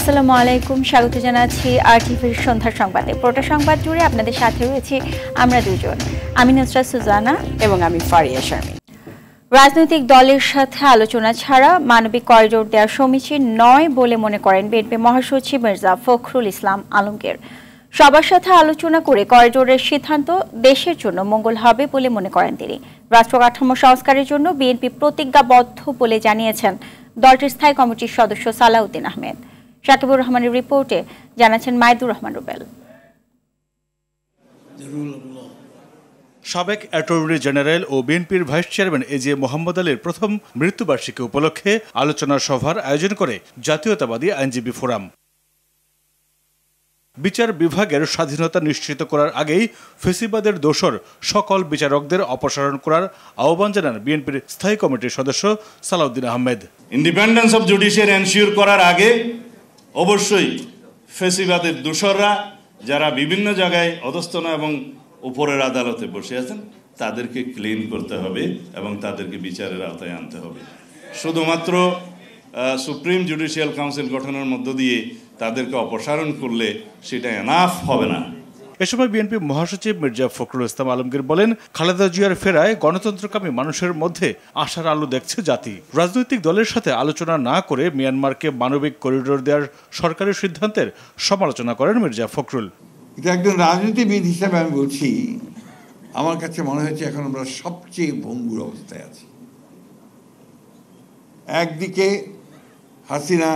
আসসালামু আলাইকুম, স্বাগত জানাচ্ছি আরটিভির সন্ধ্যার সংবাদে। পুরোটা সংবাদ জুড়ে আপনাদের সাথে রয়েছি আমরা দুজন, আমি নুসরাত সুজানা এবং আমি ফারিয়া শারমিন। রাজনৈতিক দলের সাথে আলোচনা ছাড়া মানবিক করিডোর দেওয়া সমীচীন নয় বলে মনে করেন বিএনপি মহাসচিব মির্জা ফখরুল ইসলাম আলমগীর। সবার সাথে আলোচনা করে করিডোরের সিদ্ধান্ত দেশের জন্য মঙ্গল হবে বলে মনে করেন তিনি। রাষ্ট্র কাঠামো সংস্কারের জন্য বিএনপি প্রতিজ্ঞাবদ্ধ বলে জানিয়েছেন দলটির স্থায়ী কমিটির সদস্য সালাউদ্দিন আহমেদ। শাকিবুর রহমানের রিপোর্টে জানাচ্ছেন মাইদুর রহমান রুবেল। সাবেক অ্যাটর্নি জেনারেল ও বিএনপির ভাইস চেয়ারম্যান এজে মোহাম্মদ আলীর প্রথম মৃত্যুবার্ষিকী উপলক্ষে আলোচনা সভার আয়োজন করে জাতীয়তাবাদী আইনজীবী ফোরাম। বিচার বিভাগের স্বাধীনতা নিশ্চিত করার আগেই ফেসিবাদের দোসর সকল বিচারকদের অপসারণ করার আহ্বান জানান বিএনপির স্থায়ী কমিটির সদস্য Salahuddin Ahmed. Independence of judiciary ensure করার আগে অবশ্যই ফেসিবাদের দোসররা যারা বিভিন্ন জায়গায় অধস্তন এবং উপরের আদালতে বসে আছেন তাদেরকে ক্লিন করতে হবে এবং তাদেরকে বিচারের আওতায় আনতে হবে। শুধুমাত্র সুপ্রিম জুডিশিয়াল কাউন্সিল গঠনের মধ্য দিয়ে তাদেরকে অপসারণ করলে সেটা এনাফ হবে না। এ সময় বিএনপি মহাসচিব মির্জা ফখরুল ইসলাম আলমগীর বলেন, খালেদা জিয়ার ফেরায় গণতন্ত্রকামী মানুষের মধ্যে আশার আলো দেখছে জাতি। রাজনৈতিক দলের সাথে আলোচনা না করে মিয়ানমারকে মানবিক করিডোর দেওয়ার সরকারের সিদ্ধান্তের সমালোচনা করেন মির্জা ফখরুল। এটা একজন রাজনীতিবিদ হিসেবে আমি বলছি, আমার কাছে মনে হয়েছে এখন আমরা সবচেয়ে ভঙ্গুর অবস্থায় আছি। একদিকে হাসিনা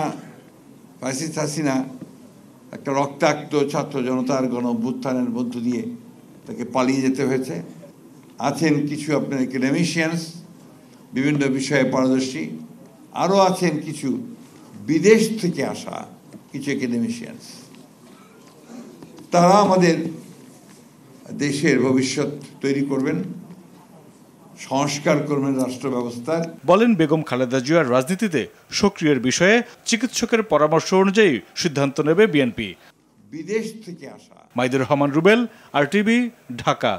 একটা রক্তাক্ত ছাত্র জনতার গণ অভ্যুত্থানের মধ্য দিয়ে তাকে পালিয়ে যেতে হয়েছে। আছেন কিছু আপনার একাডেমিশিয়ানস, বিভিন্ন বিষয়ে পারদর্শী, আরও আছেন কিছু বিদেশ থেকে আসা কিছু একাডেমিশিয়ানস। তারা আমাদের দেশের ভবিষ্যৎ তৈরি করবেন, সংস্কার করবেন রাষ্ট্র ব্যবস্থার। বলেন, বেগম খালেদা জিয়ার রাজনীতিতে সক্রিয়ের বিষয়ে চিকিৎসকের পরামর্শ অনুযায়ী সিদ্ধান্ত নেবে বিএনপি। বিদেশ থেকে আসা মাইদুর রহমান রুবেল, আরটিভি, ঢাকা।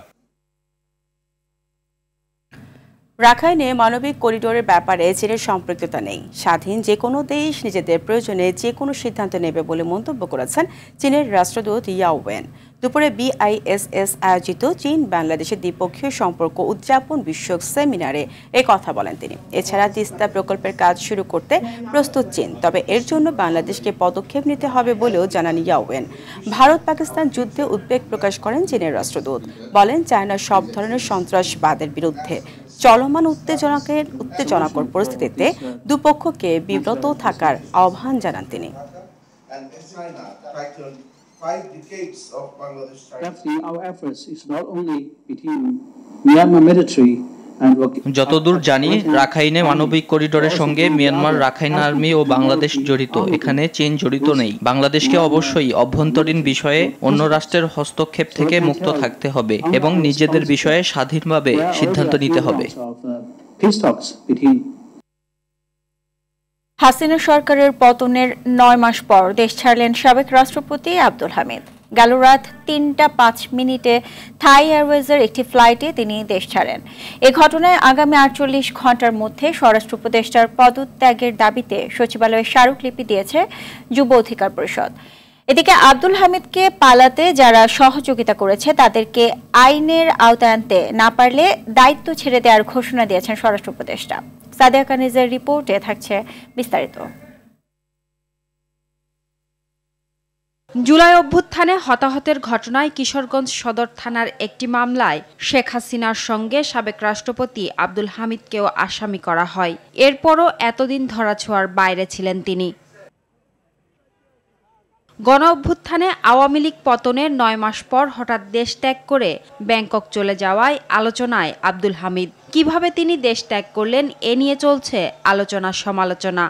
রাখাইনে মানবিক করিডোরের ব্যাপারে চীনের সম্পৃক্ততা নেই। স্বাধীন যে কোনো দেশ নিজেদের প্রয়োজনে যে কোনো সিদ্ধান্ত নেবে বলে মন্তব্য করেছেন চীনের রাষ্ট্রদূত ইয়াও ওয়েন। দুপুরে BISS আয়োজিত চীন বাংলাদেশের দ্বিপক্ষীয় সম্পর্ক উদযাপন বিষয়ক সেমিনারে এই কথা বলেন তিনি। এছাড়া তিস্তা প্রকল্পের কাজ শুরু করতে প্রস্তুত চীন, তবে এর জন্য বাংলাদেশকে পদক্ষেপ নিতে হবে বলেও জানান ইয়াও ওয়েন। ভারত পাকিস্তান যুদ্ধে উদ্বেগ প্রকাশ করেন চীনের রাষ্ট্রদূত। বলেন, চায়না সব ধরনের সন্ত্রাসবাদের বিরুদ্ধে। চলমান উত্তেজনাকর পরিস্থিতিতে দুপক্ষকে বিব্রত থাকার আহ্বান জানান তিনি। যতদূর জানি, রাখাইনে মানবিক করিডোরের সঙ্গে মিয়ানমার, রাখাইন আর্মি ও বাংলাদেশ জড়িত। এখানে চীন জড়িত নেই। বাংলাদেশকে অবশ্যই অভ্যন্তরীণ বিষয়ে অন্য রাষ্ট্রের হস্তক্ষেপ থেকে মুক্ত থাকতে হবে এবং নিজেদের বিষয়ে স্বাধীনভাবে সিদ্ধান্ত নিতে হবে। হাসিনা সরকারের পতনের 9 মাস পর দেশ ছাড়লেন সাবেক রাষ্ট্রপতি আব্দুল হামিদ। গেল রাত 3টা 5 থাই এয়ারওয়েজের একটি ফ্লাইটে তিনি দেশ ছাড়েন। এ ঘটনায় আগামী 48 ঘণ্টার মধ্যে স্বরাষ্ট্র উপদেষ্টার পদত্যাগের দাবিতে সচিবালয়ে স্মারকলিপি দিয়েছে যুব অধিকার পরিষদ। এদিকে আব্দুল হামিদকে পালাতে যারা সহযোগিতা করেছে তাদেরকে আইনের আওতায় আনতে না পারলে দায়িত্ব ছেড়ে দেওয়ার ঘোষণা দিয়েছেন স্বরাষ্ট্র উপদেষ্টা। সাদিয়া কানিজের রিপোর্টে থাকছে বিস্তারিত। জুলাই অভ্যুত্থানে হতাহতের ঘটনায় কিশোরগঞ্জ সদর থানার একটি মামলায় শেখ হাসিনার সঙ্গে সাবেক রাষ্ট্রপতি আব্দুল হামিদকেও আসামি করা হয়। এরপরও এতদিন ধরাছোঁয়ার বাইরে ছিলেন তিনি। গণ অভ্যুত্থানে আওয়ামী লীগ পতনের 9 মাস পর হঠাৎ দেশ ত্যাগ করে ব্যাংকক চলে যাওয়ায় আলোচনায় আব্দুল হামিদ। কিভাবে তিনি দেশ ত্যাগ করলেন এ নিয়ে চলছে আলোচনা সমালোচনা।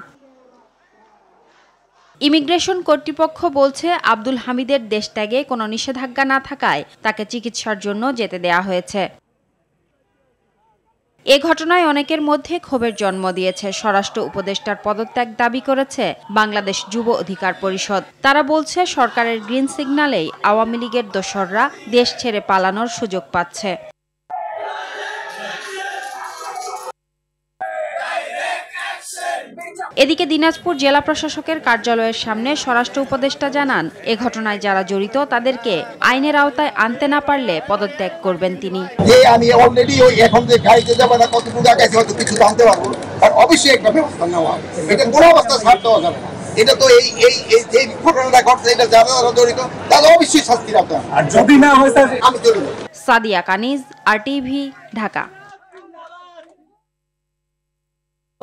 ইমিগ্রেশন কর্তৃপক্ষ বলছে, আব্দুল হামিদের দেশ ত্যাগে কোনো নিষেধাজ্ঞা না থাকায় তাকে চিকিৎসার জন্য যেতে দেয়া হয়েছে। এ ঘটনায় অনেকের মধ্যে ক্ষোভের জন্ম দিয়েছে। স্বরাষ্ট্র উপদেষ্টার পদত্যাগ দাবি করেছে বাংলাদেশ যুব অধিকার পরিষদ। তারা বলছে, সরকারের গ্রিন সিগন্যালেই আওয়ামী লীগের দোসররা দেশ ছেড়ে পালানোর সুযোগ পাচ্ছে। এদিকে দিনাজপুর জেলা প্রশাসকের কার্যালয়ের সামনে স্বরাষ্ট্র উপদেষ্টা জানান, এ ঘটনায় যারা জড়িত তাদেরকে আইনের আওতায় আনতে না পারলে পদত্যাগ করবেন তিনি। আমি অলরেডি ওই এখন যে গাড়িতে যাবো না কতটুকু গাইতে হয়তো কিছু জানতে পারবো, আর অবশ্যই একটা ব্যবস্থা নেওয়া হবে। এটা কোনো অবস্থা ছাড় দেওয়া যাবে না। এটা তো এই যে ঘটনাটা ঘটছে এটা যারা জড়িত তাদের অবশ্যই শাস্তির আওতায়, আর যদি না হয় আমি জড়িত। সাদিয়া কানিজ, RTV, ঢাকা।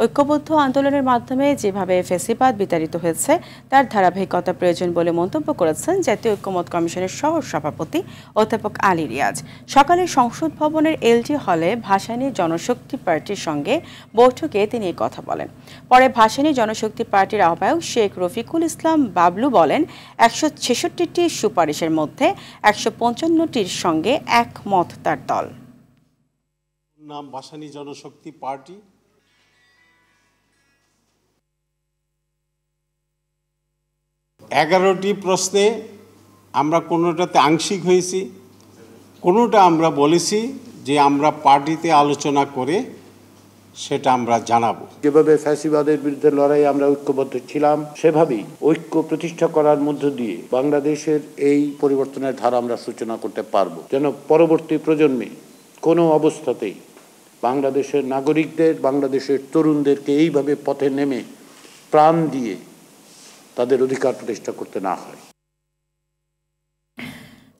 ঐক্যবদ্ধ আন্দোলনের মাধ্যমে যেভাবে ফ্যাসিবাদ বিতাড়িত হয়েছে তার ধারাবাহিকতা প্রয়োজন বলে মন্তব্য করেছেন জাতীয় ঐক্যমত্য কমিশনের সহ সভাপতি অধ্যাপক আলী রিয়াজ। সকালে সংসদ ভবনের LG হলে ভাসানী জনশক্তি পার্টির সঙ্গে বৈঠকে তিনি এই কথা বলেন। পরে ভাসানী জনশক্তি পার্টির আহ্বায়ক শেখ রফিকুল ইসলাম বাবলু বলেন, 166টি সুপারিশের মধ্যে 155টির সঙ্গে একমত তার দল। নাম ভাসানী জনশক্তি পার্টি। 11টি প্রশ্নে আমরা কোনোটাতে আংশিক হয়েছি, কোনোটা আমরা বলেছি যে আমরা পার্টিতে আলোচনা করে সেটা আমরা জানাবো। যেভাবে ফ্যাসিবাদের বিরুদ্ধে লড়াই আমরা ঐক্যবদ্ধ ছিলাম, সেভাবেই ঐক্য প্রতিষ্ঠা করার মধ্য দিয়ে বাংলাদেশের এই পরিবর্তনের ধারা আমরা সূচনা করতে পারবো, যেন পরবর্তী প্রজন্মে কোনো অবস্থাতেই বাংলাদেশের নাগরিকদের, বাংলাদেশের তরুণদেরকে এইভাবে পথে নেমে প্রাণ দিয়ে তাদের অধিকার প্রতিষ্ঠা করতে না হয়।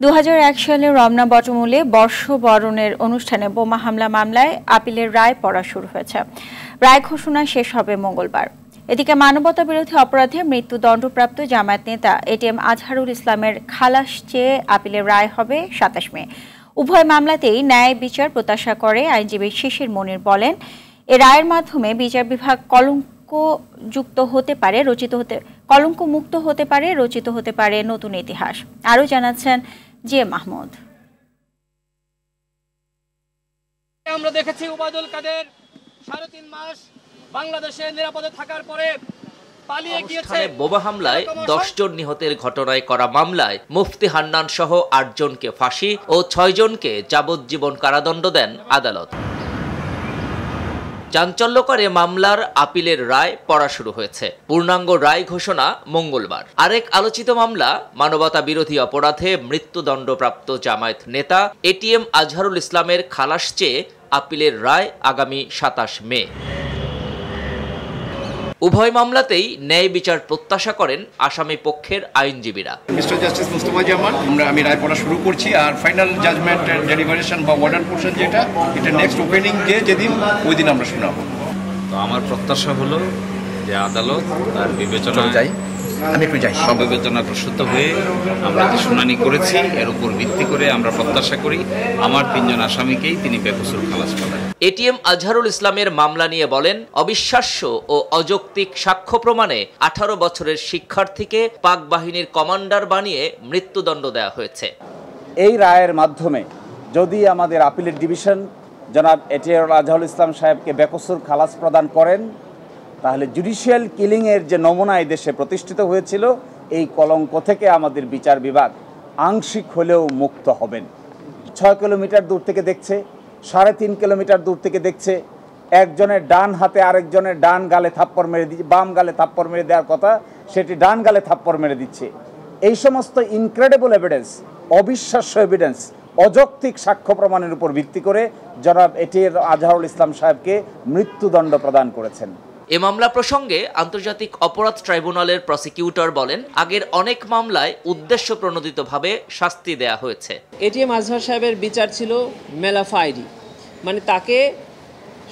2001 সালে রমনা বটমূলে বর্ষবরণের অনুষ্ঠানে বোমা হামলা মামলায় আপিলের রায় পড়া শুরু হয়েছে। রায় ঘোষণা শেষ হবে মঙ্গলবার। এদিকে মানবতা বিরোধী অপরাধে মৃত্যুদণ্ডপ্রাপ্ত জামায়াত নেতা ATM আজহারুল ইসলামের খালাস চেয়ে আপিলের রায় হবে 27 মে। উভয় মামলাতেই ন্যায় বিচার প্রত্যাশা করে আইনজীবী শিশির মনির বলেন, এ রায়ের মাধ্যমে বিচার বিভাগ কলঙ্কমুক্ত হতে পারে, রচিত হতে পারে নতুন ইতিহাস। আরও জানাচ্ছেন জিএ মাহমুদ। আমরা দেখেছি উবায়দুল কাদের 3.5 মাস বাংলাদেশে নিরাপদে থাকার পরে পালিয়ে গিয়েছে। বোমা হামলায় 10 জন নিহতের ঘটনায় করা মামলায় মুফতি হান্নান সহ 8 জনকে ফাঁসি ও 6 জনকে যাবজ্জীবন কারাদণ্ড দেন আদালত। চাঞ্চল্যকর মামলার আপিলের রায় পড়া শুরু হয়েছে। পূর্ণাঙ্গ রায় ঘোষণা মঙ্গলবার। আরেক আলোচিত মামলা মানবতা বিরোধী অপরাধে মৃত্যুদণ্ডপ্রাপ্ত জামায়াত নেতা ATM আজহারুল ইসলামের খালাস চেয়ে আপিলের রায় আগামী 27 মে। উভয় মামলাতেই ন্যায় বিচার প্রত্যাশা করেন আসামি পক্ষের আইনজীবীরা। মিস্টার জাস্টিস মুস্তফা জামান, আমি রায় পড়া শুরু করছি, আর ফাইনাল জাজমেন্টের ডেলিভারেশন বা ওয়ার্ডার পোর্শন যেটা, এটা নেক্সট ওপেনিং ডে যেদিন, ওই দিন আমরা শোনাবো। তো আমার প্রত্যাশা হলো যে আদালত তার বিবেচনায় বিবেচনা প্রসূত হয়ে আমরা যে শুনানি করেছি এর উপর ভিত্তি করে আমরা প্রত্যাশা করি আমার 3 জন আসামিকেই তিনি বেকসুর খালাস করেন। ATM আজহারুল ইসলামের মামলা নিয়ে বলেন, অবিশ্বাস্য ও অযৌক্তিক সাক্ষ্য প্রমাণে 18 বছরের শিক্ষার্থীকে পাক বাহিনীর কমান্ডার বানিয়ে মৃত্যুদণ্ড দেওয়া হয়েছে। এই রায়ের মাধ্যমে যদি আমাদের আপিলের ডিভিশন জনাব ATM আজহারুল ইসলাম সাহেবকে বেকসুর খালাস প্রদান করেন, তাহলে জুডিশিয়াল কিলিংয়ের যে নমুনা এই দেশে প্রতিষ্ঠিত হয়েছিল, এই কলঙ্ক থেকে আমাদের বিচার বিভাগ আংশিক হলেও মুক্ত হবেন। 6 কিলোমিটার দূর থেকে দেখছে, 3.5 কিলোমিটার দূর থেকে দেখছে, একজনের ডান হাতে আরেকজনের ডান গালে থাপ্পড় মেরে দিচ্ছে, বাম গালে থাপ্পড় মেরে দেওয়ার কথা সেটি ডান গালে থাপ্পড় মেরে দিচ্ছে। এই সমস্ত ইনক্রেডিবল এভিডেন্স, অবিশ্বাস্য এভিডেন্স, অযৌক্তিক সাক্ষ্য প্রমাণের উপর ভিত্তি করে জনাব ATM আজহারুল ইসলাম সাহেবকে মৃত্যুদণ্ড প্রদান করেছেন। এ মামলা প্রসঙ্গে আন্তর্জাতিক অপরাধ ট্রাইব্যুনালের প্রসিকিউটর বলেন, আগের অনেক মামলায় উদ্দেশ্য প্রণোদিতভাবে শাস্তি দেয়া হয়েছে। ATM আজহার সাহেবের বিচার ছিল মেলাফাইডি, মানে তাকে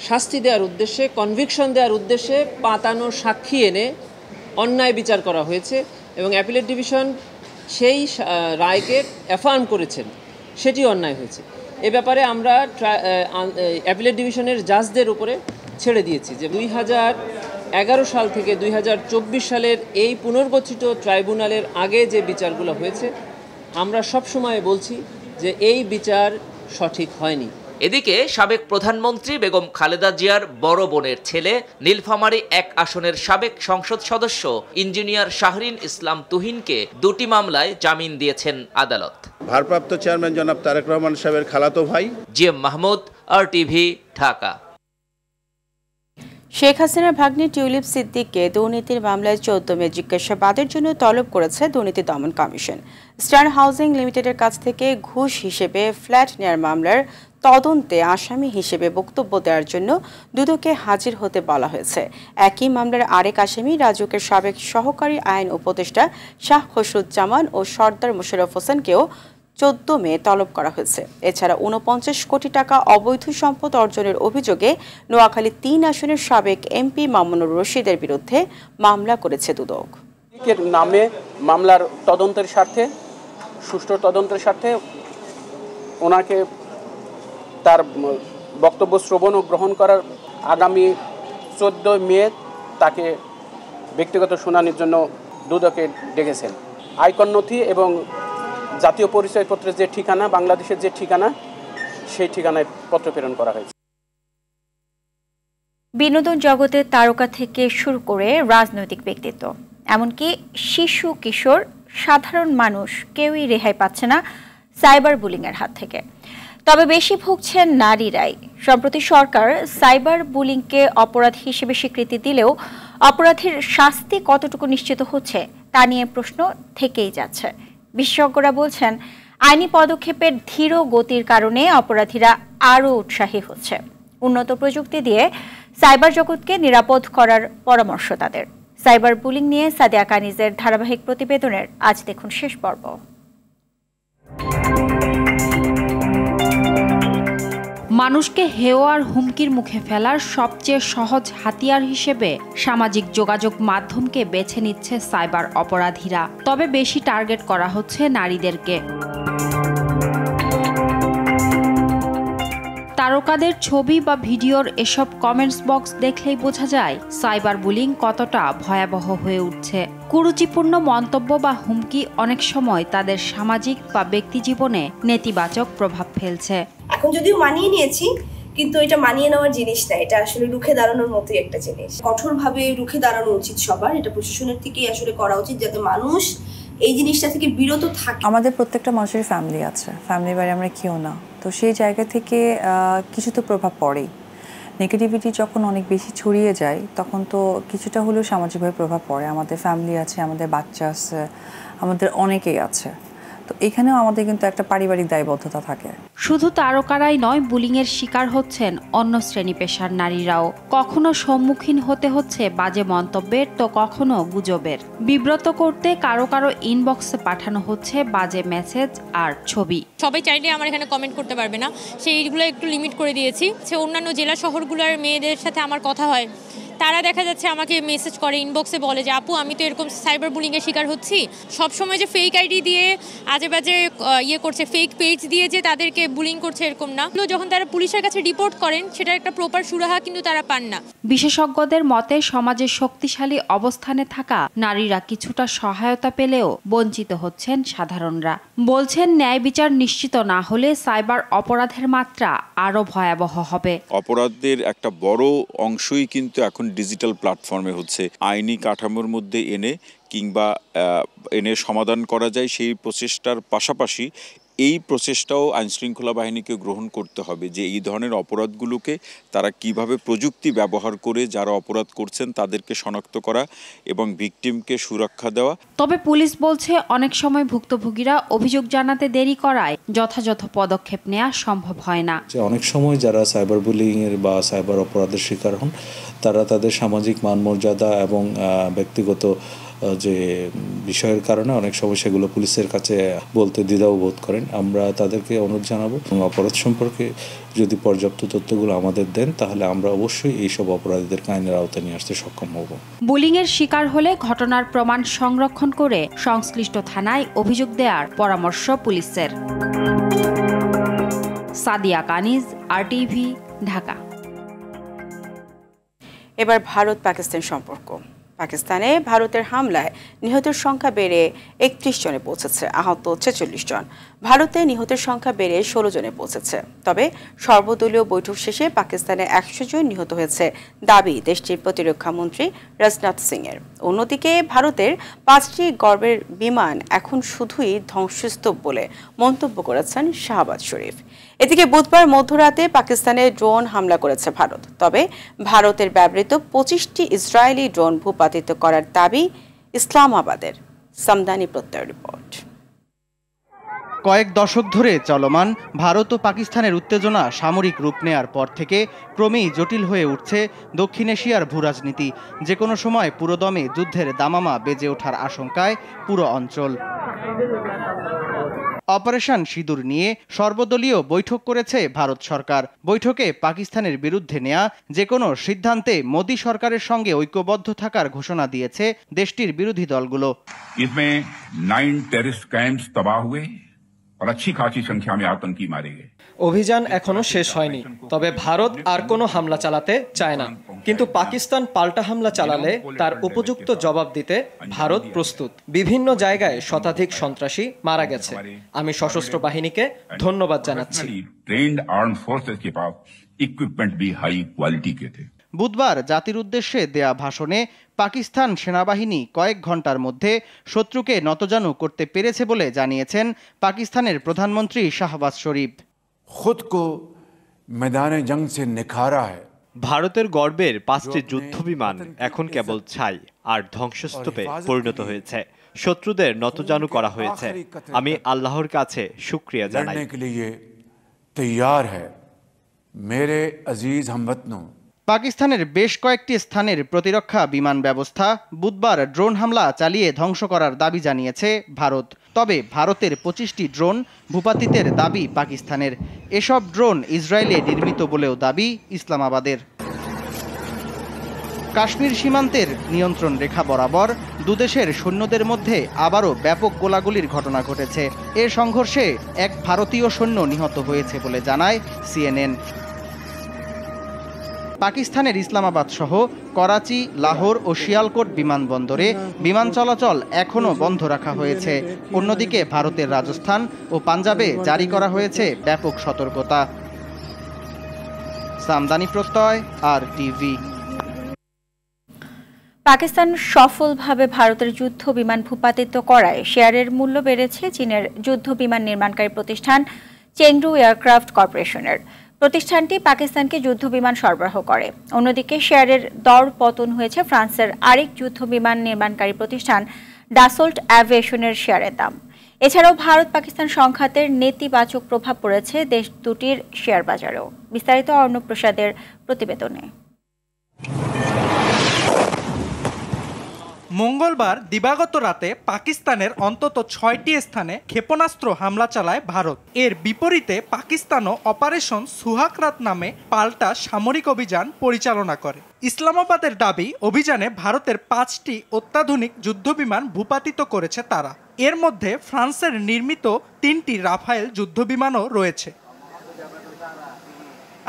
শাস্তি দেওয়ার উদ্দেশ্যে, কনভিকশন দেওয়ার উদ্দেশ্যে পাতানো সাক্ষী এনে অন্যায় বিচার করা হয়েছে এবং অ্যাপিলেট ডিভিশন সেই রায়কে অ্যাফার্ম করেছেন, সেটি অন্যায় হয়েছে। এ ব্যাপারে আমরা অ্যাপিলেট ডিভিশনের জাজদের উপরে ছেড়ে দিয়েছি যে 2011 সাল থেকে 2024 সালের এই পুনর্গঠিত ট্রাইব্যুনালের আগে যে বিচারগুলো হয়েছে, আমরা সব সময় বলছি যে এই বিচার সঠিক হয়নি। এদিকে সাবেক প্রধানমন্ত্রী বেগম খালেদা জিয়ার বড় বোনের ছেলে নীলফামারী 1 আসনের সাবেক সংসদ সদস্য ইঞ্জিনিয়ার শাহরিন ইসলাম তুহিনকে 2টি মামলায় জামিন দিয়েছেন আদালত। ভারপ্রাপ্ত চেয়ারম্যান জনাব তারেক রহমান সাহেবের খালাতো ভাই। GM Mahmud, RTV, Dhaka. শেখ হাসিনার ভাগ্নি টিউলিপ সিদ্দিককে দুর্নীতির মামলায় 14 মে জিজ্ঞাসাবাদের জন্য তলব করেছে দুর্নীতি দমন কমিশন। স্টার হাউজিং লিমিটেডের কাছ থেকে ঘুষ হিসেবে ফ্ল্যাট নেয়ার মামলার তদন্তে আসামি হিসেবে বক্তব্য দেওয়ার জন্য দুদকে হাজির হতে বলা হয়েছে। একই মামলার আরেক আসামি রাজুকের সাবেক সহকারী আইন উপদেষ্টা শাহ খসরুজ্জামান ও সর্দার মোশাররফ হোসেনকেও 14 মে তলব করা হয়েছে। এছাড়া 49 কোটি টাকা অবৈধ সম্পদ অর্জনের অভিযোগে নোয়াখালী 3 আসনের সাবেক এমপি মামুনুর রশিদের বিরুদ্ধে মামলা করেছে দুদক। নামে মামলার তদন্তের স্বার্থে, সুষ্ঠু তদন্তের স্বার্থে ওনাকে তার বক্তব্য শ্রবণ ও গ্রহণ করার আগামী 14 মে তাকে ব্যক্তিগত শুনানির জন্য দুদকে ডেকেছেন। আয়কর নথি এবং জাতীয় পরিচয়পত্রের যে ঠিকানা, বাংলাদেশের যে ঠিকানা, সেই ঠিকানায় পত্র প্রেরণ করা হয়েছে। বিনোদন জগতের তারকা থেকে শুরু করে রাজনৈতিক ব্যক্তিত্ব, এমনকি শিশু কিশোর সাধারণ মানুষ কেউই রেহাই পাচ্ছে না সাইবার বুলিংয়ের হাত থেকে। তবে বেশি ভুগছেন নারীরাই। সম্প্রতি সরকার সাইবার বুলিংকে অপরাধ হিসেবে স্বীকৃতি দিলেও অপরাধীর শাস্তি কতটুকু নিশ্চিত হচ্ছে তা নিয়ে প্রশ্ন থেকেই যাচ্ছে। বিশেষজ্ঞরা বলছেন, আইনি পদক্ষেপের ধীর গতির কারণে অপরাধীরা আরও উৎসাহী হচ্ছে। উন্নত প্রযুক্তি দিয়ে সাইবার জগৎকে নিরাপদ করার পরামর্শ তাদের। সাইবার বুলিং নিয়ে সাদিয়া কানিজের ধারাবাহিক প্রতিবেদনের আজ দেখুন শেষ পর্ব। মানুষকে হেয় আর হুমকির মুখে ফেলার সবচেয়ে সহজ হাতিয়ার হিসেবে সামাজিক যোগাযোগ মাধ্যমকে বেছে নিচ্ছে সাইবার অপরাধীরা। তবে বেশি টার্গেট করা হচ্ছে নারীদেরকে। তারকাদের ছবি বা ভিডিওর এসব কমেন্টস বক্স দেখলেই বোঝা যায় সাইবার বুলিং কতটা ভয়াবহ হয়ে উঠছে। কুরুচিপূর্ণ মন্তব্য বা হুমকি অনেক সময় তাদের সামাজিক বা ব্যক্তি জীবনে নেতিবাচক প্রভাব ফেলছে। এখন যদিও মানিয়ে নিয়েছি, কিন্তু এটা মানিয়ে নেওয়ার জিনিস না, এটা আসলে রুখে দাঁড়ানোর মতোই একটা জিনিস। কঠোরভাবে রুখে দাঁড়ানো উচিত সবার, এটা প্রশাসনের থেকেই আসলে করা উচিত, যাতে মানুষ এই জিনিসটা থেকে বিরত থাকে। আমাদের প্রত্যেকটা মানুষের ফ্যামিলি আছে, ফ্যামিলির বাইরে আমরা কেউ না, তো সেই জায়গা থেকে কিছু তো প্রভাব পড়েই। নেগেটিভিটি যখন অনেক বেশি ছড়িয়ে যায় তখন তো কিছুটা হলেও সামাজিকভাবে প্রভাব পড়ে। আমাদের ফ্যামিলি আছে, আমাদের বাচ্চা আছে, আমাদের অনেকেই আছে, তো এখানেও আমাদের কিন্তু একটা পারিবারিক দায়বদ্ধতা থাকে। শুধু তারকারাই নয়, বুলিংয়ের শিকার হচ্ছেন অন্য শ্রেণী পেশার নারীরাও। কখনো সম্মুখীন হতে হচ্ছে বাজে মন্তব্যের, তো কখনো গুজবের। বিব্রত করতে কারো কারো ইনবক্সে পাঠানো হচ্ছে বাজে মেসেজ আর ছবি। সবাই চাইলে আমার এখানে কমেন্ট করতে পারবে না, সেইগুলো একটু লিমিট করে দিয়েছি। সে অন্যান্য জেলা শহরগুলোর মেয়েদের সাথে আমার কথা হয়, তারা দেখা যাচ্ছে আমাকে মেসেজ করে, ইনবক্সে বলে যে আপু আমি তো এরকম সাইবার বুলিংয়ের শিকার হচ্ছি। সবসময় যে ফেক আইডি দিয়ে আজে বাজে করছে, ফেক পেজ দিয়ে যে তাদেরকে বুলিং করছে এরকম না। যখন তারা পুলিশের কাছে রিপোর্ট করেন সেটার একটা প্রপার সুরাহা কিন্তু তারা পান না। বিশেষজ্ঞদের মতে সমাজের শক্তিশালী অবস্থানে থাকা নারীরা কিছুটা সহায়তা পেলেও বঞ্চিত হচ্ছেন সাধারণরা। বলছেন ন্যায় বিচার নিশ্চিত না হলে সাইবার অপরাধের মাত্রা আরও ভয়াবহ হবে। অপরাধের একটা বড় অংশই কিন্তু এখন ডিজিটাল প্ল্যাটফর্মে হচ্ছে। আইনি কাঠামোর মধ্যে এনে সমাধান করা যায়, সেই প্রচেষ্টার পাশাপাশি এই প্রচেষ্টাও আইনশৃঙ্খলা বাহিনীকে গ্রহণ করতে হবে যে এই ধরনের অপরাধগুলোকে তারা কিভাবে প্রযুক্তি ব্যবহার করে যারা অপরাধ করছেন তাদেরকে শনাক্ত করা এবং ভিকটিমকে সুরক্ষা দেওয়া। তবে পুলিশ বলছে অনেক সময় ভুক্তভোগীরা অভিযোগ জানাতে দেরি করায় যথাযথ পদক্ষেপ নেওয়া সম্ভব হয় না। অনেক সময় যারা সাইবার বুলিংয়ের বা সাইবার অপরাধের শিকার হন তারা তাদের সামাজিক মানমর্যাদা এবং ব্যক্তিগত যে বিষয়ের কারণে অনেক সময় সেগুলো পুলিশের কাছে বলতে দ্বিধাও বোধ করেন। আমরা তাদেরকে অনুরোধ জানাবো অপরাধ সম্পর্কে যদি পর্যাপ্ত তথ্যগুলো আমাদের দেন তাহলে আমরা অবশ্যই এইসব অপরাধীদেরকে আইনের আওতায় নিয়ে আসতে সক্ষম হব। বুলিংয়ের শিকার হলে ঘটনার প্রমাণ সংরক্ষণ করে সংশ্লিষ্ট থানায় অভিযোগ দেওয়ার পরামর্শ পুলিশের। সাদিয়া কানিজ, RTV, ঢাকা। এবার ভারত পাকিস্তান সম্পর্ক। পাকিস্তানে ভারতের হামলায় নিহতের সংখ্যা বেড়ে 31 জনে পৌঁছেছে, আহত 46 জন। ভারতে নিহতের সংখ্যা বেড়ে 16 জনে পৌঁছেছে। তবে সর্বদলীয় বৈঠক শেষে পাকিস্তানে 100 জন নিহত হয়েছে দাবি দেশটির প্রতিরক্ষা মন্ত্রী রাজনাথ সিংয়ের। অন্যদিকে ভারতের 5টি গর্বের বিমান এখন শুধুই ধ্বংসস্তূপ বলে মন্তব্য করেছেন শাহবাজ শরীফ। এদিকে বুধবার মধ্যরাতে পাকিস্তানে ড্রোন হামলা করেছে ভারত। তবে ভারতের ব্যবহৃত 25টি ইসরায়েলি ড্রোন ভূপাতিত করার দাবি ইসলামাবাদের। সামদানি প্রত্যয় রিপোর্ট। কয়েক দশক ধরে চলমান ভারত ও পাকিস্তানের উত্তেজনা সামরিক রূপ নেয়ার পর থেকে ক্রমেই জটিল হয়ে উঠছে দক্ষিণ এশিয়ার ভূরাজনীতি। যে কোনো সময় পুরোদমে যুদ্ধের দামামা বেজে ওঠার আশঙ্কায় পুরো অঞ্চল। অপারেশন সিঁদুর নিয়ে সর্বদলীয় বৈঠক করেছে ভারত সরকার। বৈঠকে পাকিস্তানের বিরুদ্ধে নেয়া যে কোনো সিদ্ধান্তে মোদী সরকারের সঙ্গে ঐক্যবদ্ধ থাকার ঘোষণা দিয়েছে দেশটির বিরোধী দলগুলো। इसमें 9 टेररिस्ट कैंप्स तबाह हुए और अच्छी खासी संख्या में आतंकी मारे गए। অভিযান এখনো শেষ হয়নি, তবে ভারত আর কোনো হামলা চালাতে চায় না, কিন্তু পাকিস্তান পাল্টা হামলা চালালে তার উপযুক্ত জবাব দিতে ভারত প্রস্তুত। বিভিন্ন জায়গায় শতাধিক সন্ত্রাসী মারা গেছে। আমি সশস্ত্র বাহিনীকে ধন্যবাদ জানাচ্ছি। ट्रेन्ड आर्म्ड फोर्सेस के पास इक्विपमेंट भी हाई क्वालिटी के थे। বুধবার জাতির উদ্দেশ্যে দেয়া ভাষণে পাকিস্তান সেনাবাহিনী কয়েক ঘন্টার মধ্যে শত্রুকে নতজানু করতে পেরেছে বলে জানিয়েছেন পাকিস্তানের প্রধানমন্ত্রী শাহবাজ শরীফ। खुद को मैदान जंग से निखारा है। ভারতের গর্বের 5টি যুদ্ধবিমান এখন কেবল ছাই আর ধ্বংসস্তূপে পরিণত হয়েছে। শত্রুদের নতজানু করা হয়েছে। আমি আল্লাহর কাছে শুকরিয়া জানাই। तैयार है मेरे अजीज हमवतनों। পাকিস্তানের বেশ কয়েকটি স্থানের প্রতিরক্ষা বিমান ব্যবস্থা বুধবার ড্রোন হামলা চালিয়ে ধ্বংস করার দাবি জানিয়েছে ভারত। তবে ভারতের 25টি ড্রোন ভূপাতিতের দাবি পাকিস্তানের। এসব ড্রোন ইসরায়েলে নির্মিত বলেও দাবি ইসলামাবাদের। কাশ্মীর সীমান্তের নিয়ন্ত্রণ রেখা বরাবর দুদেশের সৈন্যদের মধ্যে আবারও ব্যাপক গোলাগুলির ঘটনা ঘটেছে। এ সংঘর্ষে এক ভারতীয় সৈন্য নিহত হয়েছে বলে জানায় CNN। পাকিস্তানের ইসলামাবাদ সহ করাচি, লাহোর ও শিয়ালকোট বিমানবন্দরে বিমান চলাচল এখনও বন্ধ রাখা হয়েছে। অন্যদিকে ভারতের রাজস্থান ও পাঞ্জাবে জারি করা হয়েছে ব্যাপক সতর্কতা। সামদানি প্রত্যয়, RTV। পাকিস্তান সফলভাবে ভারতের যুদ্ধ বিমান ভূপাতিত করায় শেয়ারের মূল্য বেড়েছে চীনের যুদ্ধ বিমান নির্মাণকারী প্রতিষ্ঠান চেংডু এয়ারক্রাফট কর্পোরেশনের। প্রতিষ্ঠানটি পাকিস্তানকে যুদ্ধ বিমান সরবরাহ করে। অন্যদিকে শেয়ারের দর পতন হয়েছে ফ্রান্সের আরেক যুদ্ধ বিমান নির্মাণকারী প্রতিষ্ঠান ডাসল্ট অ্যাভিয়েশনের শেয়ারের দাম। এছাড়াও ভারত পাকিস্তান সংঘাতের নেতিবাচক প্রভাব পড়েছে দেশ দুটির শেয়ার বাজারেও। বিস্তারিত অর্ণব প্রসাদের প্রতিবেদনে। মঙ্গলবার দিবাগত রাতে পাকিস্তানের অন্তত 6টি স্থানে ক্ষেপণাস্ত্র হামলা চালায় ভারত। এর বিপরীতে পাকিস্তানও অপারেশন সুহাগরাত নামে পাল্টা সামরিক অভিযান পরিচালনা করে। ইসলামাবাদের দাবি, অভিযানে ভারতের 5টি অত্যাধুনিক যুদ্ধবিমান ভূপাতিত করেছে তারা। এর মধ্যে ফ্রান্সের নির্মিত 3টি রাফায়েল যুদ্ধবিমানও রয়েছে।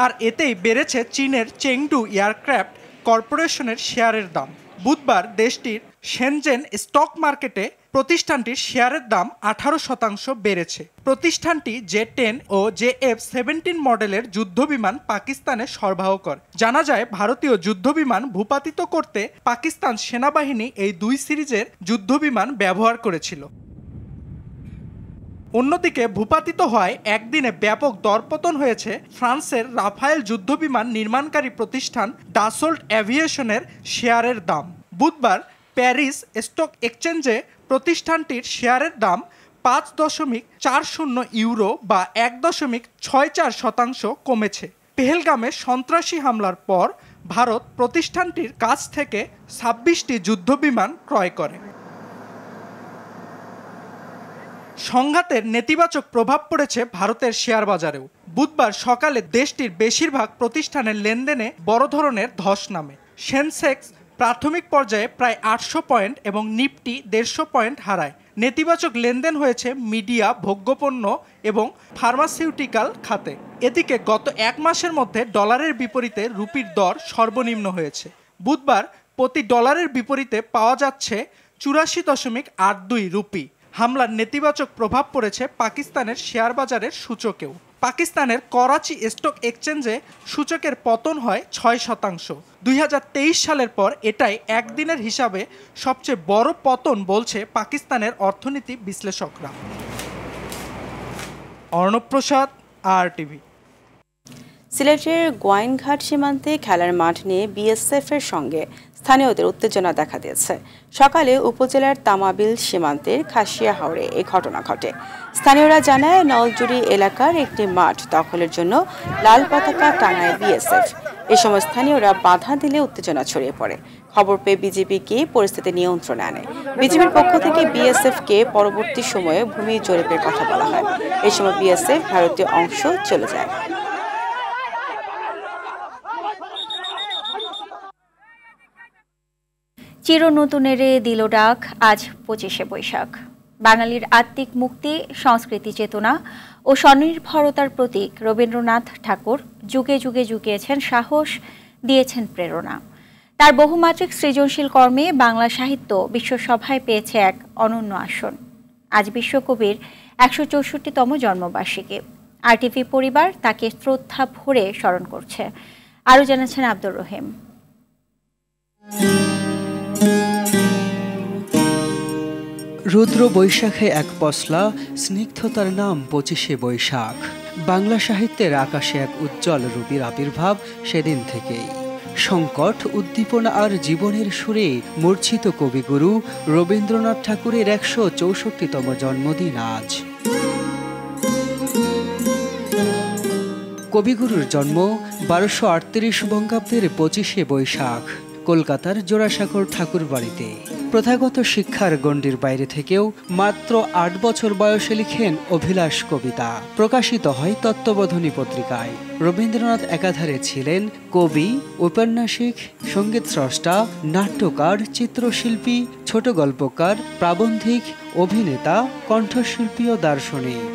আর এতেই বেড়েছে চীনের চেংডু এয়ারক্রাফট কর্পোরেশনের শেয়ারের দাম। বুধবার দেশটির শেনজেন স্টক মার্কেটে প্রতিষ্ঠানটির শেয়ারের দাম 18% বেড়েছে। প্রতিষ্ঠানটি J-10 ও JF-17 মডেলের যুদ্ধবিমান পাকিস্তানে সরবরাহ করে। জানা যায়, ভারতীয় যুদ্ধবিমান ভূপাতিত করতে পাকিস্তান সেনাবাহিনী এই 2 সিরিজের যুদ্ধবিমান ব্যবহার করেছিল। অন্যদিকে ভূপাতিত হওয়ায় একদিনে ব্যাপক দরপতন হয়েছে ফ্রান্সের রাফায়েল যুদ্ধবিমান নির্মাণকারী প্রতিষ্ঠান ডাসল্ট অ্যাভিয়েশনের শেয়ারের দাম। বুধবার প্যারিস স্টক এক্সচেঞ্জে প্রতিষ্ঠানটির শেয়ারের দাম 5.40 ইউরো বা 1.64% কমেছে। পেহেলগামে সন্ত্রাসী হামলার পর ভারত প্রতিষ্ঠানটির কাছ থেকে 26টি যুদ্ধবিমান ক্রয় করে। সংঘাতের নেতিবাচক প্রভাব পড়েছে ভারতের শেয়ার বাজারেও। বুধবার সকালে দেশটির বেশিরভাগ প্রতিষ্ঠানের লেনদেনে বড় ধরনের ধস নামে। সেনসেক্স প্রাথমিক পর্যায়ে প্রায় 800 পয়েন্ট এবং নিফটি 150 পয়েন্ট হারায়। নেতিবাচক লেনদেন হয়েছে মিডিয়া, ভোগ্যপণ্য এবং ফার্মাসিউটিক্যাল খাতে। এদিকে গত 1 মাসের মধ্যে ডলারের বিপরীতে রুপির দর সর্বনিম্ন হয়েছে। বুধবার প্রতি ডলারের বিপরীতে পাওয়া যাচ্ছে 84.82 রুপি। হামলার নেতিবাচক প্রভাব পড়েছে পাকিস্তানের শেয়ার বাজারের সূচকেও। পাকিস্তানের করাচি স্টক এক্সচেঞ্জে সূচকের পতন হয় 6%। 2023 সালের পর এটাই একদিনের হিসাবে সবচেয়ে বড় পতন বলছে পাকিস্তানের অর্থনীতি বিশ্লেষকরা। অর্ণব প্রসাদ, RTV। সিলেটের গোয়াইনঘাট সীমান্তে খেলার মাঠ নিয়ে বিএসএফের সঙ্গে স্থানীয়দের উত্তেজনা দেখা দিয়েছে। সকালে উপজেলার তামাবিল সীমান্তের খাসিয়া হাওরে এই ঘটনা ঘটে। স্থানীয়রা জানায়, নলজুড়ি এলাকার একটি মাঠ দখলের জন্য লাল পতাকা টাঙায় বিএসএফ। এ সময় স্থানীয়রা বাধা দিলে উত্তেজনা ছড়িয়ে পড়ে। খবর পেয়ে বিজিবি গিয়ে পরিস্থিতি নিয়ন্ত্রণে আনে। বিজিবির পক্ষ থেকে বিএসএফকে পরবর্তী সময়ে ভূমি জরিপের কথা বলা হয়। এই সময় বিএসএফ ভারতীয় অংশ চলে যায়। চিরনতুনের দিল ডাক আজ 25শে বৈশাখ। বাঙালির আত্মিক মুক্তি, সংস্কৃতি চেতনা ও স্বনির্ভরতার প্রতীক রবীন্দ্রনাথ ঠাকুর যুগে যুগে জুগিয়েছেন সাহস, দিয়েছেন প্রেরণা। তার বহুমাত্রিক সৃজনশীল কর্মে বাংলা সাহিত্য বিশ্বসভায় পেয়েছে এক অনন্য আসন। আজ বিশ্বকবির 164তম জন্মবার্ষিকী। RTV পরিবার তাকে শ্রদ্ধা ভরে স্মরণ করছে। আরও জানাচ্ছেন আব্দুর রহিম। রুদ্র বৈশাখে এক পশলা স্নিগ্ধতার নাম 25শে বৈশাখ। বাংলা সাহিত্যের আকাশে এক উজ্জ্বল রূপের আবির্ভাব সেদিন থেকেই। সংকট, উদ্দীপনা আর জীবনের সুরে মূর্ছিত কবিগুরু রবীন্দ্রনাথ ঠাকুরের 164তম জন্মদিন আজ। কবিগুরুর জন্ম 1238 বঙ্গাব্দের 25শে বৈশাখ কলকাতার জোড়াসাঁকোর ঠাকুর বাড়িতে। প্রথাগত শিক্ষার গণ্ডির বাইরে থেকেও মাত্র 8 বছর বয়সে লিখেন অভিলাষ কবিতা। প্রকাশিত হয় তত্ত্ববোধনী পত্রিকায়। রবীন্দ্রনাথ একাধারে ছিলেন কবি, ঔপন্যাসিক, সঙ্গীত স্রষ্টা, নাট্যকার, চিত্রশিল্পী, ছোট গল্পকার, প্রাবন্ধিক, অভিনেতা, কণ্ঠশিল্পী ও দার্শনিক।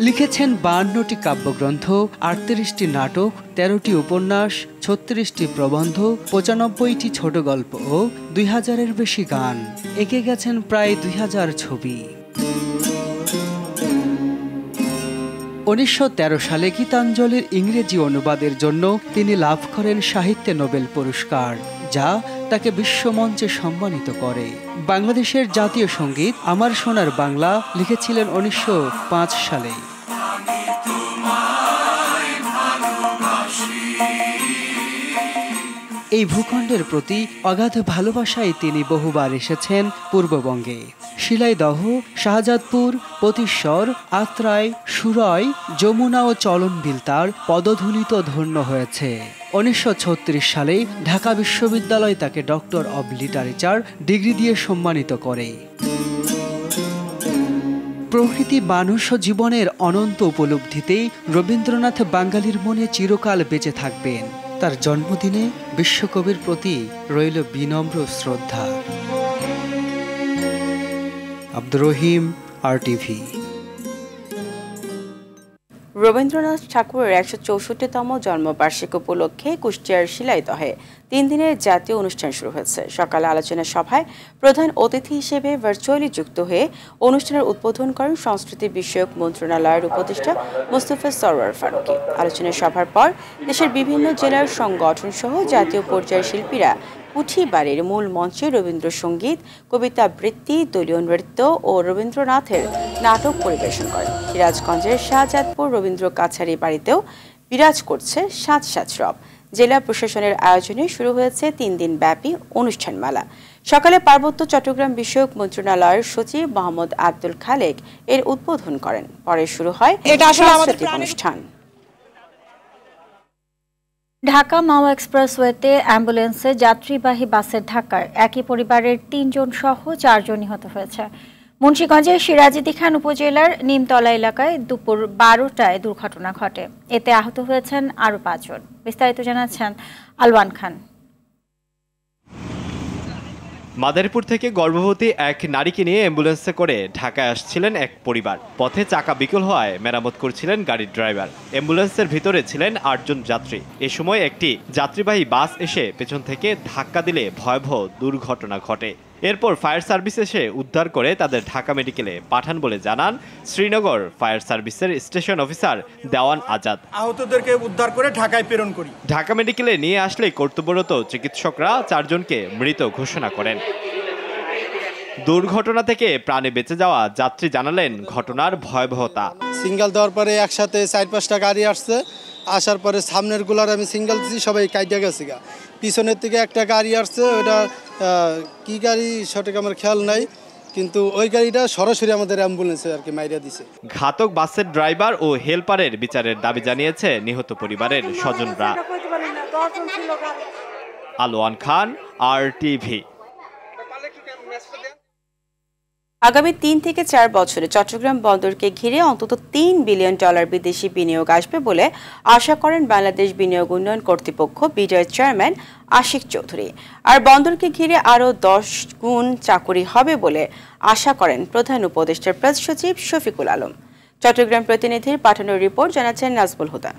লিখেছেন 52টি কাব্যগ্রন্থ, 38টি নাটক, 13টি উপন্যাস, 36টি প্রবন্ধ, 95টি ছোট গল্প ও 2000-এর বেশি গান। এঁকে গেছেন প্রায় 2000 ছবি। 1913 সালে গীতাঞ্জলির ইংরেজি অনুবাদের জন্য তিনি লাভ করেন সাহিত্যে নোবেল পুরস্কার, যা তাকে বিশ্বমঞ্চে সম্মানিত করে। বাংলাদেশের জাতীয় সঙ্গীত আমার সোনার বাংলা লিখেছিলেন 1905 সালে। এই ভূখণ্ডের প্রতি অগাধ ভালোবাসায় তিনি বহুবার এসেছেন পূর্ববঙ্গে। শিলাইদহ, শাহজাদপুর, পতিশ্বর, আত্রাই, সুরয়, যমুনা ও চলনবিল তার পদধূলিত ধন্য হয়েছে। 1936 সালে ঢাকা বিশ্ববিদ্যালয় তাকে ডক্টর অব লিটারেচার ডিগ্রি দিয়ে সম্মানিত করে। প্রকৃতি, মানুষ ও জীবনের অনন্ত উপলব্ধিতেই রবীন্দ্রনাথ বাঙালির মনে চিরকাল বেঁচে থাকবেন। তার জন্মদিনে বিশ্বকবির প্রতি রইল বিনম্র শ্রদ্ধা। আব্দুর রহিম, RTV। রবীন্দ্রনাথ ঠাকুরের 164তম জন্মবার্ষিকী উপলক্ষে কুষ্টিয়ার শিলাইদহে 3 দিনের জাতীয় অনুষ্ঠান শুরু হয়েছে। সকালে আলোচনা সভায় প্রধান অতিথি হিসেবে ভার্চুয়ালি যুক্ত হয়ে অনুষ্ঠানের উদ্বোধন করেন সংস্কৃতি বিষয়ক মন্ত্রণালয়ের উপদেষ্টা মোস্তফা সরওয়ার ফারুকী। আলোচনা সভার পর দেশের বিভিন্ন জেলার সংগঠন সহ জাতীয় পর্যায়ের শিল্পীরা পুঠি বাড়ির মূল মঞ্চে রবীন্দ্রসঙ্গীত, কবিতা আবৃত্তি, দলীয় নৃত্য ও রবীন্দ্রনাথের নাটক পরিবেশন করেন। সিরাজগঞ্জের শাহজাদপুর রবীন্দ্র কাছারি বাড়িতেও বিরাজ করছে সাত সাত রব। জেলা প্রশাসনের আয়োজনে শুরু হয়েছে 3 দিন ব্যাপী অনুষ্ঠানমালা। সকালে পার্বত্য চট্টগ্রাম বিষয়ক মন্ত্রণালয়ের সচিব মোহাম্মদ আব্দুল খালেক এর উদ্বোধন করেন। পরে শুরু হয় সাংস্কৃতিক অনুষ্ঠান। ঢাকা মাওয়া এক্সপ্রেসওয়েতে অ্যাম্বুলেন্সে যাত্রীবাহী বাসের ধাক্কায় একই পরিবারের 3 জন সহ 4 জন নিহত হয়েছে। মুন্সিগঞ্জের সিরাজুদ্দিন খান উপজেলার নিমতলা এলাকায় দুপুর 12টায় দুর্ঘটনা ঘটে। এতে আহত হয়েছেন আরও 5 জন। বিস্তারিত জানাচ্ছেন আলওয়ান খান। মাদারীপুর থেকে গর্ভবতী এক নারীকে নিয়ে অ্যাম্বুলেন্সে করে ঢাকায় আসছিলেন এক পরিবার। পথে চাকা বিকল হওয়ায় মেরামত করছিলেন গাড়ির ড্রাইভার। অ্যাম্বুলেন্সের ভিতরে ছিলেন 8 জন যাত্রী। এ সময় একটি যাত্রীবাহী বাস এসে পেছন থেকে ধাক্কা দিলে ভয়াবহ দুর্ঘটনা ঘটে। এরপর ফায়ার সার্ভিস এসে উদ্ধার করে তাদের ঢাকা মেডিকেলে পাঠান বলে জানান শ্রীনগর ফায়ার সার্ভিসের স্টেশন অফিসার দেওয়ান আজাদ। আহতদেরকে উদ্ধার করে ঢাকায় প্রেরণ করি। ঢাকা মেডিকেলে নিয়ে আসলে কর্তব্যরত চিকিৎসকরা 4 জনকে মৃত ঘোষণা করেন। দুর্ঘটনা থেকে প্রাণে বেঁচে যাওয়া যাত্রী জানালেন ঘটনার ভয়াবহতা। সিঙ্গেল দেওয়ার পরে একসাথে 4-5টা গাড়ি আসছে, আসার পরে সামনের গুলার আমি সিঙ্গেল দিচ্ছি, সবাই কাইটা গেছে। পিছনের থেকে একটা গাড়ি আসছে, ওটা কি গাড়ি সঠিক আমার খেয়াল নাই, কিন্তু ওই গাড়িটা সরাসরি আমাদের অ্যাম্বুলেন্সে আর কি মাইরা দিছে। ঘাতক বাসের ড্রাইভার ও হেলপারের বিচারের দাবি জানিয়েছে নিহত পরিবারের স্বজনরা। আলোয়ান খান, RTV। আগামী 3 থেকে 4 বছরে চট্টগ্রাম বন্দরকে ঘিরে অন্তত $3 বিলিয়ন বিদেশি বিনিয়োগ আসবে বলে আশা করেন বাংলাদেশ বিনিয়োগ উন্নয়ন কর্তৃপক্ষ বিডার চেয়ারম্যান আশিক চৌধুরী। আর বন্দরকে ঘিরে আরও 10 গুণ চাকুরি হবে বলে আশা করেন প্রধান উপদেষ্টার প্রেস সচিব শফিকুল আলম। চট্টগ্রাম প্রতিনিধির পাঠানো রিপোর্ট জানাচ্ছেন নাজমুল হুদা।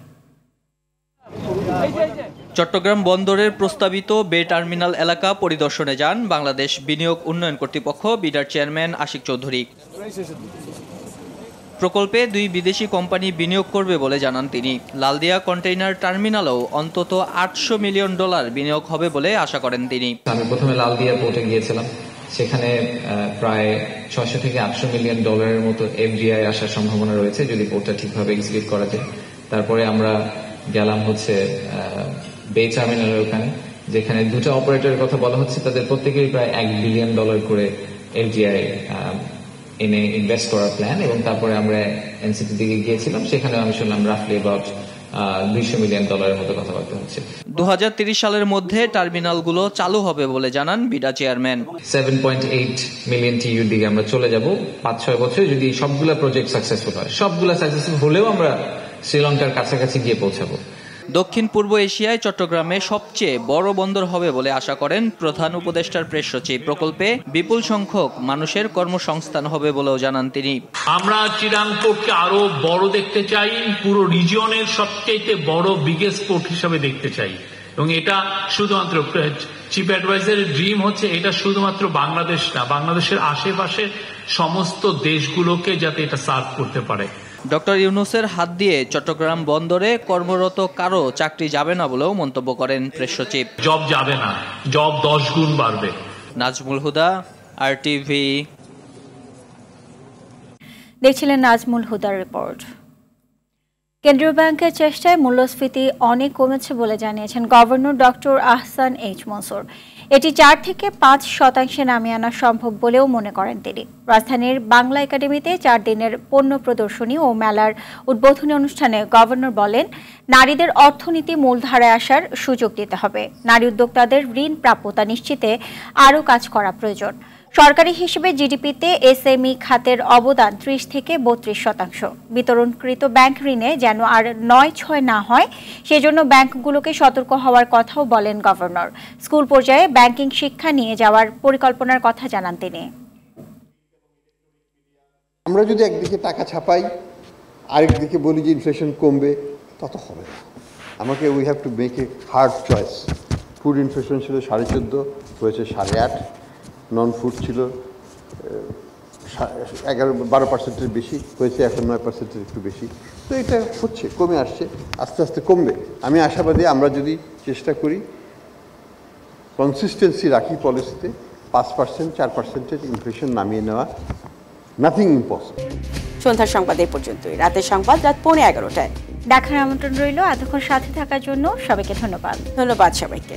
চট্টগ্রাম বন্দরের প্রস্তাবিত বে টার্মিনাল এলাকা পরিদর্শনে যান বাংলাদেশ বিনিয়োগ উন্নয়ন কর্তৃপক্ষ বিডার চেয়ারম্যান আশিক চৌধুরী। প্রকল্পে 2 বিদেশি কোম্পানি বিনিয়োগ করবে বলে জানান তিনি। লালদিয়া কন্টেইনার টার্মিনালেও অন্তত $800 মিলিয়ন বিনিয়োগ হবে বলে আশা করেন তিনি। আমি প্রথমে লালদিয়া পোর্টে গিয়েছিলাম, সেখানে প্রায় $600 থেকে $800 মিলিয়ন মতো FDI আসার সম্ভাবনা রয়েছে যদি পোর্টটা ঠিকভাবে এক্সিকিউট করা যায়। তারপরে আমরা গেলাম হচ্ছে বে টার্মিনালের ওখানে, যেখানে 2টা অপারেটরের কথা বলা হচ্ছে, তাদের প্রত্যেকেরই প্রায় $1 বিলিয়ন করে FDI এনে ইনভেস্ট করার প্ল্যান। এবং তারপরে আমরা এনসিটি দিকে গিয়েছিলাম, সেখানে আমি শুনলাম রাফলি অ্যাবাউট $200 মিলিয়ন মতো কথাবার্তা হচ্ছে। 2030 সালের মধ্যে টার্মিনালগুলো চালু হবে বলে জানান বিডা চেয়ারম্যান। 7.8 মিলিয়ন TEU দিকে আমরা চলে যাব 5-6 বছরে, যদি সবগুলা প্রজেক্ট সাকসেসফুল হয়। সবগুলা সাকসেসফুল হলেও আমরা শ্রীলঙ্কার কাছাকাছি গিয়ে পৌঁছাবো। দক্ষিণ পূর্ব এশিয়ায় চট্টগ্রামে সবচেয়ে বড় বন্দর হবে বলে আশা করেন প্রধান উপদেষ্টার প্রেস সচিব। প্রকল্পে বিপুল সংখ্যক মানুষের কর্মসংস্থান হবে বলেও জানান তিনি। আমরা চিরাং পোর্টকে আরো বড় দেখতে চাই, পুরো রিজিয়নের সবচেয়ে বড় বিগেস্ট পোর্ট হিসেবে দেখতে চাই। এবং এটা শুধুমাত্র চিফ অ্যাডভাইজারের ড্রিম হচ্ছে এটা শুধুমাত্র বাংলাদেশ না, বাংলাদেশের আশেপাশের সমস্ত দেশগুলোকে যাতে এটা সার্ভ করতে পারে। ডক্টর ইউনূসের হাত দিয়ে চট্টগ্রাম বন্দরে কর্মরত কারো চাকরি যাবে না বলেও মন্তব্য করেন প্রেস সচিব। জব যাবে না, জব 10 গুণ বাড়বে। নাজমুল হুদা, RTV। দেখছিলেন নাজমুল হুদার রিপোর্ট। কেন্দ্রীয় ব্যাংকের চেষ্টায় মূল্যস্ফীতি অনেক কমেছে বলে জানিয়েছেন governor doctor Ahsan H Mansur. এটি 4 থেকে 5% নামিয়ে আনা সম্ভব বলেও মনে করেন তিনি। রাজধানীর বাংলা একাডেমিতে 4 দিনের পণ্য প্রদর্শনী ও মেলার উদ্বোধনী অনুষ্ঠানে গভর্নর বলেন, নারীদের অর্থনীতি মূলধারায় আসার সুযোগ দিতে হবে। নারী উদ্যোক্তাদের ঋণ প্রাপ্যতা নিশ্চিতে আরও কাজ করা প্রয়োজন। সরকারি হিসেবে জিডিপিতে SME খাতের অবদান 30 থেকে 32%। বিতরণকৃত ব্যাংক ঋণে যেন আর 9-6 না হয়, সেজন্য ব্যাংকগুলোকে সতর্ক হওয়ার কথাও বলেন গভর্নর। স্কুল পর্যায়ে ব্যাংকিং শিক্ষা নিয়ে যাওয়ার পরিকল্পনার কথা জানান তিনি। আমরা যদি একদিকে টাকা ছাপাই, আরেকদিকে বলি যে ইনফ্লেশন কমবে, তত হবে না। আমাকে we have to make a hard choice. Food inflation ছিল 14.5, হয়েছে 8.5। নন ফুড ছিল 11-12% বেশি, হয়েছে এখন 9% একটু বেশি। তো এটা হচ্ছে, কমে আসছে, আস্তে আস্তে কমবে। আমি আশাবাদী আমরা যদি চেষ্টা করি, কনসিস্টেন্সি রাখি পলিসিতে, 5%-4% ইনফ্লেশন নামিয়ে নেওয়া নাথিং ইম্পসিবল। সন্ধ্যার সংবাদ এই পর্যন্তই। রাতের সংবাদ রাত 11:15টায় দেখার আমন্ত্রণ রইল। এতক্ষণ সাথে থাকার জন্য সবাইকে ধন্যবাদ। ধন্যবাদ সবাইকে।